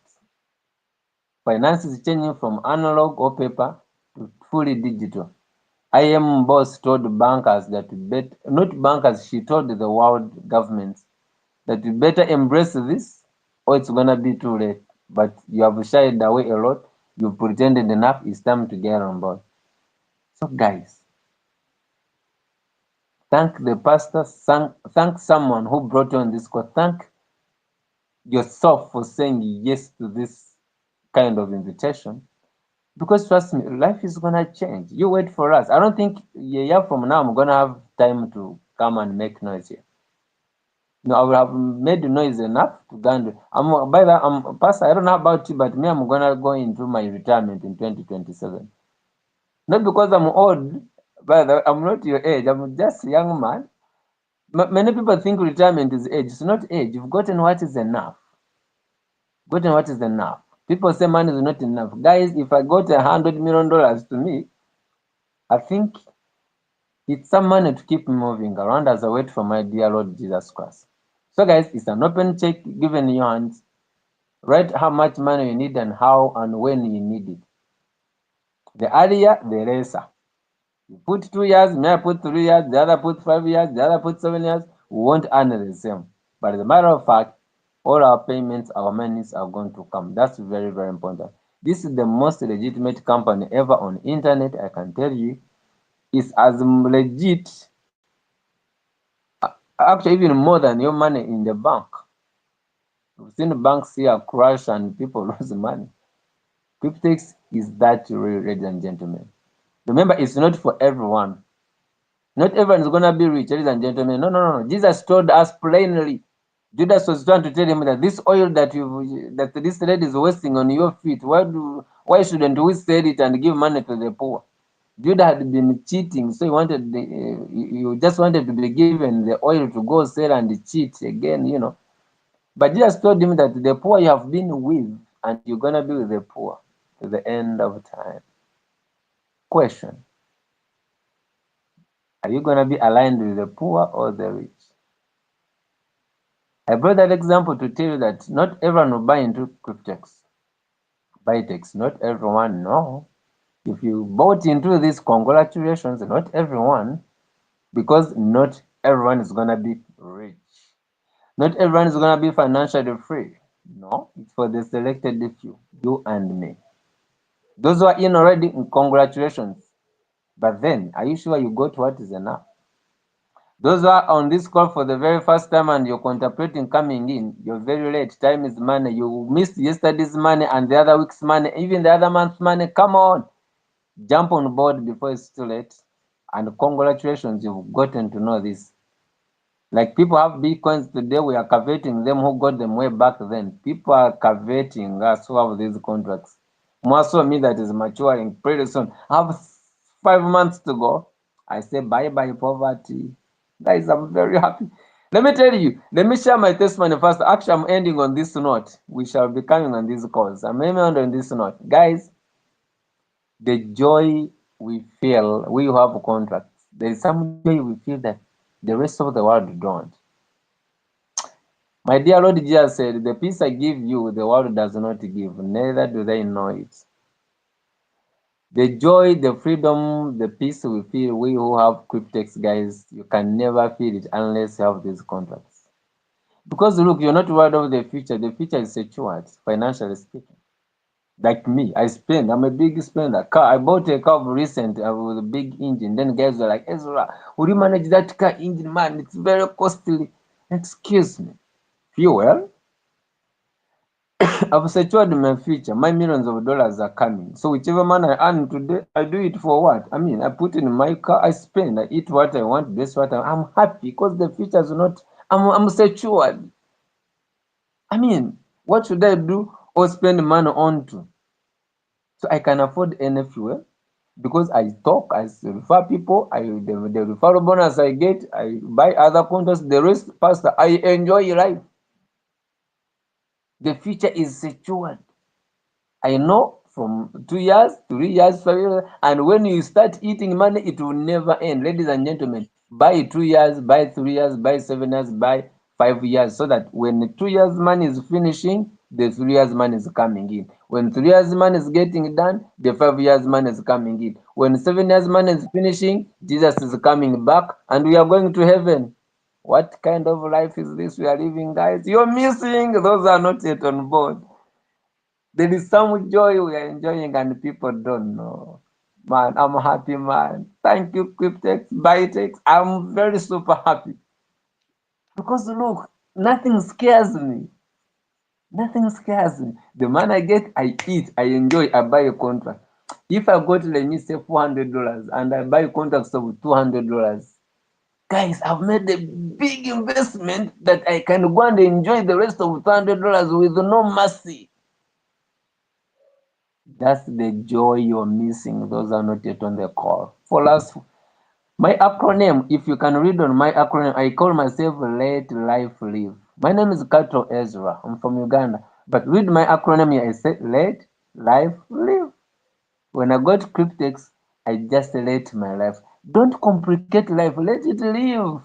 Finance is changing from analog or paper to fully digital. IM boss told bankers that not bankers, she told the world governments that you better embrace this or it's gonna be too late. But you have shied away a lot. You've pretended enough. It's time to get on board. So, guys, thank the pastor. Thank someone who brought you on this call. Thank yourself for saying yes to this kind of invitation. Because trust me, life is gonna change. You wait for us. I don't think a year from now I'm gonna have time to come and make noise here. No, I will have made noise enough to go and by the I'm pastor, I don't know about you, but me, I'm gonna go into my retirement in 2027. Not because I'm old, but I'm not your age, I'm just a young man. Many people think retirement is age. It's not age. You've gotten what is enough. Gotten what is enough. People say money is not enough. Guys, if I got $100 million to me, I think it's some money to keep me moving around as I wait for my dear Lord Jesus Christ. So guys, it's an open check given in your hands. Write how much money you need and how and when you need it. The earlier, the lesser. You put 2 years, may I put 3 years, the other put 5 years, the other put 7 years, we won't earn the same. But as a matter of fact, all our payments, our monies are going to come. That's very, very important. This is the most legitimate company ever on internet, I can tell you. It's as legit, actually even more than your money in the bank. We've seen banks here crash and people lose money. Cryptex is that real, ladies and gentlemen. Remember, it's not for everyone. Not everyone is going to be rich, ladies and gentlemen. No, no, no, no. Jesus told us plainly. Judas was trying to tell him that this oil that this lady is wasting on your feet, why shouldn't we sell it and give money to the poor? Judah had been cheating, so he just wanted to be given the oil to go sell and cheat again. But Jesus told him that the poor you have been with, and you're gonna be with the poor to the end of time. Question: are you gonna be aligned with the poor or the rich? I brought that example to tell you that not everyone will buy into Cryptex. BYTNEX, not everyone, no. If you bought into this, congratulations, not everyone, because not everyone is gonna be rich. Not everyone is gonna be financially free. No, it's for the selected few, you and me. Those who are in already, congratulations. But then, are you sure you got what is enough? Those who are on this call for the very first time and you're contemplating coming in, you're very late. Time is money. You missed yesterday's money and the other week's money, even the other month's money. Come on, jump on board before it's too late. And congratulations, you've gotten to know this. Like people have bitcoins today, we are coveting them who got them way back then. People are coveting us who have these contracts. More so me that is maturing pretty soon. I have 5 months to go. I say bye bye poverty. Guys, I'm very happy. Let me tell you, let me share my testimony first. Actually, I'm ending on this note. We shall be coming on these calls. I'm ending on this note. Guys, the joy we feel, we who have contracts, there is some joy we feel that the rest of the world don't. My dear Lord Jesus said, the peace I give you, the world does not give, neither do they know it. The joy, the freedom, the peace we feel, we who have Cryptex, guys, you can never feel it unless you have these contracts. Because look, you're not worried of the future. The future is secured, financially speaking. Like me, I'm a big spender. I bought a car recent with a big engine. Then guys were like, Ezra, would you manage that car engine, man? It's very costly. Excuse me. Fuel? I've secured my future. My millions of dollars are coming. So whichever money I earn today, I do it for what? I mean, I put in my car, I spend, I eat what I want, that's what I'm happy because the future is not, I'm secured. I mean, what should I do or spend money on to? So I can afford any fuel because I talk, I refer people, the referral bonus I get, I buy other contents, the rest, Pastor, I enjoy life. The future is secured. I know from 2 years, 3 years, 5 years, and when you start eating money, it will never end. Ladies and gentlemen, buy 2 years, buy 3 years, buy 7 years, buy 5 years, so that when the 2 years money is finishing, the 3 years money is coming in. When 3 years money is getting done, the 5 years money is coming in. When 7 years money is finishing, Jesus is coming back, and we are going to heaven. What kind of life is this we are living, guys? You're missing. Those are not yet on board. There is some joy we are enjoying and people don't know. Man, I'm happy, man. Thank you, Cryptex, BYTNEX. I'm very super happy. Because look, nothing scares me. Nothing scares me. The man I get, I eat, I enjoy, I buy a contract. If I go to let me say $400 and I buy contracts of $200, guys, I've made a big investment that I can go and enjoy the rest of $200 with no mercy. That's the joy you're missing. Those are not yet on the call. For us, my acronym, if you can read on my acronym, I call myself Let Life Live. My name is Kato Ezra. I'm from Uganda. But read my acronym here. I say Let Life Live. When I got Cryptex, I just let my life. Don't complicate life. Let it live.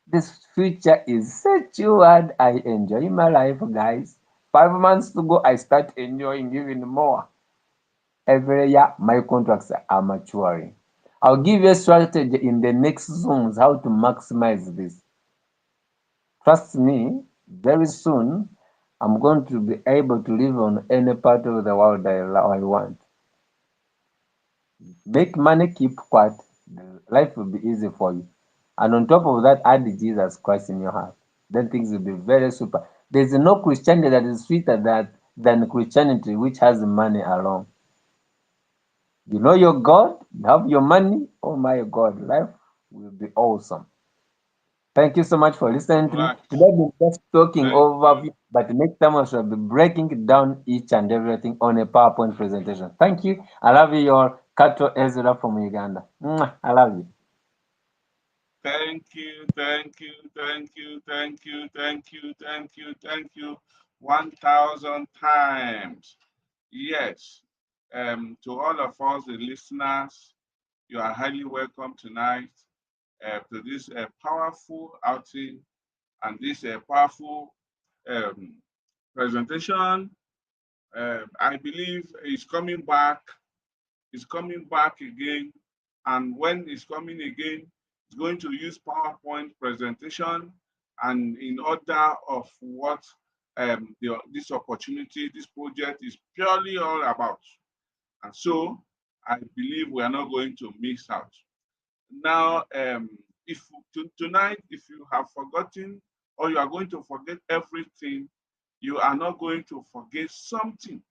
This future is secured. I enjoy my life, guys. 5 months to go, I start enjoying even more. Every year, my contracts are maturing. I'll give you a strategy in the next Zooms how to maximize this. Trust me, very soon I'm going to be able to live on any part of the world I want. Make money, keep quiet, life will be easy for you. And on top of that, add Jesus Christ in your heart. Then things will be very super. There's no Christianity that is sweeter than Christianity which has money alone. You know your God, you have your money, oh my God, life will be awesome. Thank you so much for listening to me. Right. Today I've been just talking Thank you. overview, but next time I shall be breaking down each and everything on a PowerPoint presentation. Thank you. I love you, your Kato Ezra from Uganda. I love you. Thank you. Thank you. Thank you. Thank you. Thank you. Thank you. Thank you. 1,000 times. Yes. To all of us, the listeners, you are highly welcome tonight to this powerful outing and this powerful um, presentation. I believe is coming back again. And when it's coming again, it's going to use PowerPoint presentation and in order of what this opportunity, this project is purely all about. And so I believe we are not going to miss out. Now, if tonight, if you have forgotten or you are going to forget everything, you are not going to forget something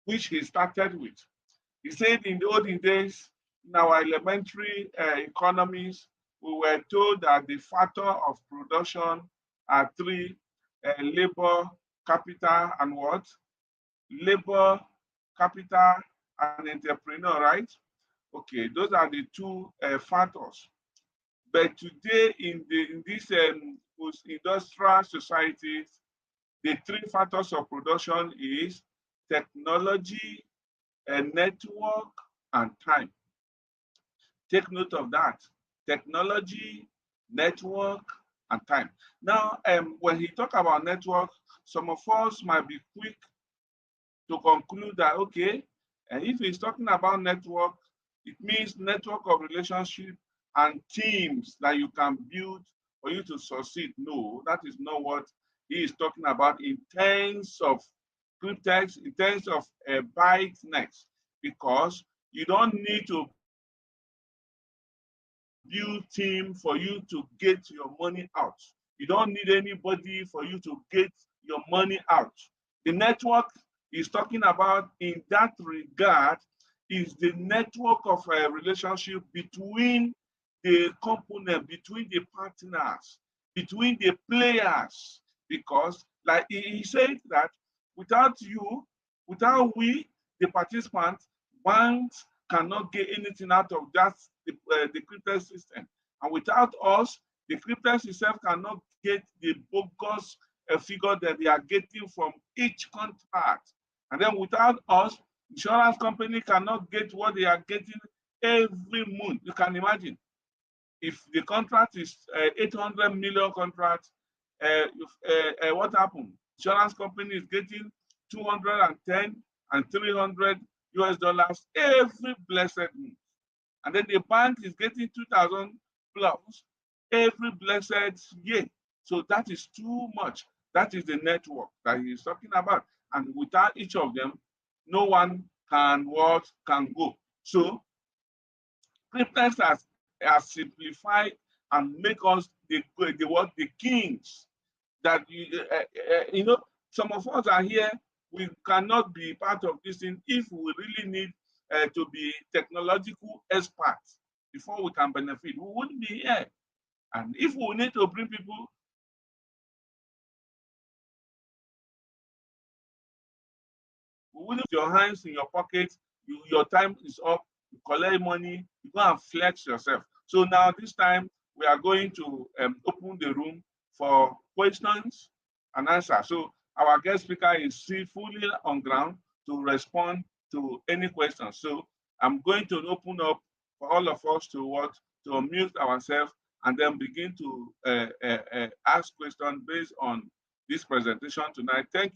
which he started with. He said in the olden days, in our elementary economies, we were told that the factor of production are three: labor, capital, and what? Labor, capital, and entrepreneur, right? Okay, those are the two factors. But today, in this post-industrial societies, the three factors of production is technology, network, and time. Take note of that. Technology, network, and time. Now, when he talk about network, some of us might be quick to conclude that, okay, and if he's talking about network, it means network of relationship and teams that you can build for you to succeed. No, that is not what he is talking about in terms of Cryptex, in terms of BYTNEX, because you don't need to build team for you to get your money out. You don't need anybody for you to get your money out. The network is talking about in that regard is the network of a relationship between the component, between the partners, between the players. Because like he said that without you, without we, the participants, banks cannot get anything out of that the Cryptex system. And without us, the Cryptex itself cannot get the bogus figure that they are getting from each contract. And then without us, insurance company cannot get what they are getting every month. You can imagine if the contract is 800 million contract, what happened? Insurance company is getting 210 and 300 US dollars every blessed month. And then the bank is getting 2,000 plus every blessed year. So that is too much. That is the network that he's talking about. And without each of them, no one can go. So Cryptex has simplified and make us the kings that you know, some of us are here, we cannot be part of this thing if we really need to be technological experts before we can benefit. We wouldn't be here. And if we need to bring people with your hands in your pocket, your time is up, you collect money, you go and flex yourself. So now this time we are going to open the room for questions and answers. So our guest speaker is still fully on ground to respond to any questions. So I'm going to open up for all of us to what to unmute ourselves and then begin to ask questions based on this presentation tonight. Thank